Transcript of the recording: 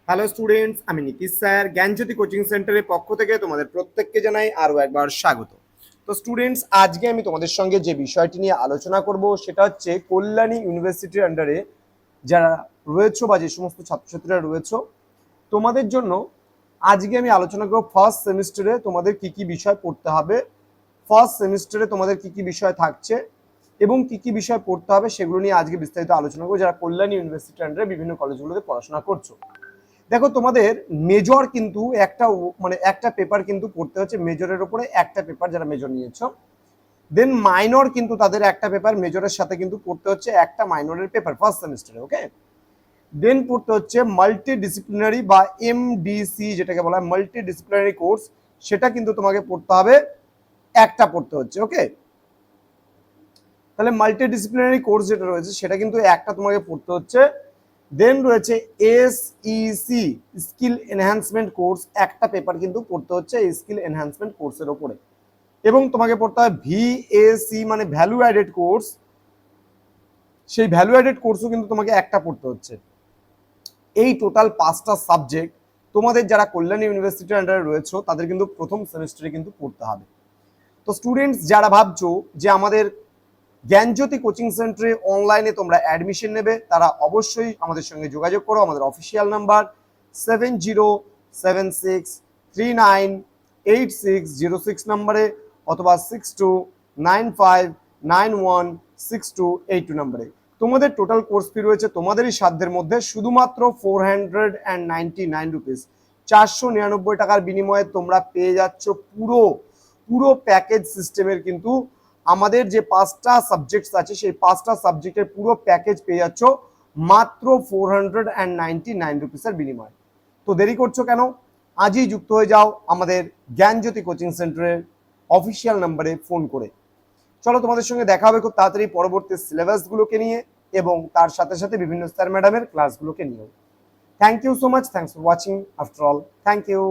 Hello students, আমি Nitish sir জ্ঞানজ্যোতি coaching সেন্টারের পক্ষ থেকে তোমাদের প্রত্যেককে জানাই আরও একবার স্বাগত। তো স্টুডেন্টস, আজকে আমি তোমাদের সঙ্গে যে বিষয়টি নিয়ে আলোচনা করব সেটা হচ্ছে কল্যাণী ইউনিভার্সিটির আন্ডারে যারা রয়েছে বা যে সমস্ত ছাত্রছাত্রীরা রয়েছে তোমাদের জন্য আজকে আমি আলোচনা করব ফার্স্ট সেমিস্টারে তোমাদের কি কি বিষয় পড়তে হবে, ফার্স্ট সেমিস্টারে তোমাদের কি কি বিষয় থাকছে এবং কি কি বিষয় পড়তে হবে সেগুলো নিয়ে আজকে বিস্তারিত আলোচনা করবো যারা কল্যাণী ইউনিভার্সিটির আন্ডারে বিভিন্ন কলেজগুলোতে পড়াশোনা করছো। দেখো, তোমাদের মেজর কিন্তু একটা পেপার কিন্তু পড়তে হচ্ছে, মেজরের উপরে একটা পেপার যারা মেজর নিয়েছো। দেন মাইনর কিন্তু তাদের একটা পেপার মেজরের সাথে কিন্তু পড়তে হচ্ছে একটা মাইনরের পেপার ফার্স্ট সেমিস্টারে। ওকে, দেন পড়তে হচ্ছে মাল্টি ডিসিপ্লিনারি বা এমডিসি যেটাকে বলা হয় মাল্টি ডিসিপ্লিনারি কোর্স, সেটা কিন্তু তোমাকে পড়তে হবে, একটা পড়তে হচ্ছে। ওকে, তাহলে মাল্টি ডিসিপ্লিনারি কোর্স যেটা রয়েছে সেটা কিন্তু একটা তোমাকে পড়তে হচ্ছে। দেন রয়েছে এসইসি স্কিল এনহ্যান্সমেন্ট কোর্স, একটা পেপার কিন্তু পড়তে হচ্ছে এই স্কিল এনহ্যান্সমেন্ট কোর্সের ওপরে। এবং তোমাকে পড়তে হয় ভিএসি মানে ভ্যালু অ্যাডেড কোর্স, সেই ভ্যালু অ্যাডেড কোর্সও কিন্তু তোমাকে একটা পড়তে হচ্ছে। এই টোটাল 5টা সাবজেক্ট তোমাদের যারা কল্যাণী ইউনিভার্সিটির আন্ডারে রয়েছে তাদের কিন্তু প্রথম সেমিস্টারে কিন্তু পড়তে হবে। তো স্টুডেন্টস, যারা ভাবছো যে আমাদের জ্ঞানজ্যোতি কোচিং সেন্টারে অনলাইনে তোমরা অ্যাডমিশন নেবে, তারা অবশ্যই আমাদের সঙ্গে যোগাযোগ করো। আমাদের অফিসিয়াল নাম্বার 7076398606 নম্বরে অথবা 6295916282 নম্বরে। তোমাদের টোটাল কোর্স ফি রয়েছে তোমাদেরই সাধ্যের মধ্যে শুধুমাত্র 499 রুপিস, 499 টাকার বিনিময়ে তোমরা পেয়ে যাচ্ছ পুরো পুরো প্যাকেজ সিস্টেমের কিন্তু আমাদের যে 5টা সাবজেক্টস আছে সেই 5টা সাবজেক্টের পুরো প্যাকেজ পেয়ে যাচ্ছ মাত্র 499 রুপিসের বিনিময়ে। তো দেরি করছো কেন? আজই যুক্ত হয়ে যাও আমাদের জ্ঞানজ্যোতি কোচিং সেন্টারের অফিসিয়াল নাম্বারে ফোন করে। চলো, তোমাদের সঙ্গে দেখা হবে খুব তাড়াতাড়ি পরবর্তী সিলেবাসগুলোকে নিয়ে এবং তার সাথে সাথে বিভিন্ন স্যার ম্যাডামের ক্লাসগুলোকে নিয়েও। Thank you so much, thanks for watching after all, thank you.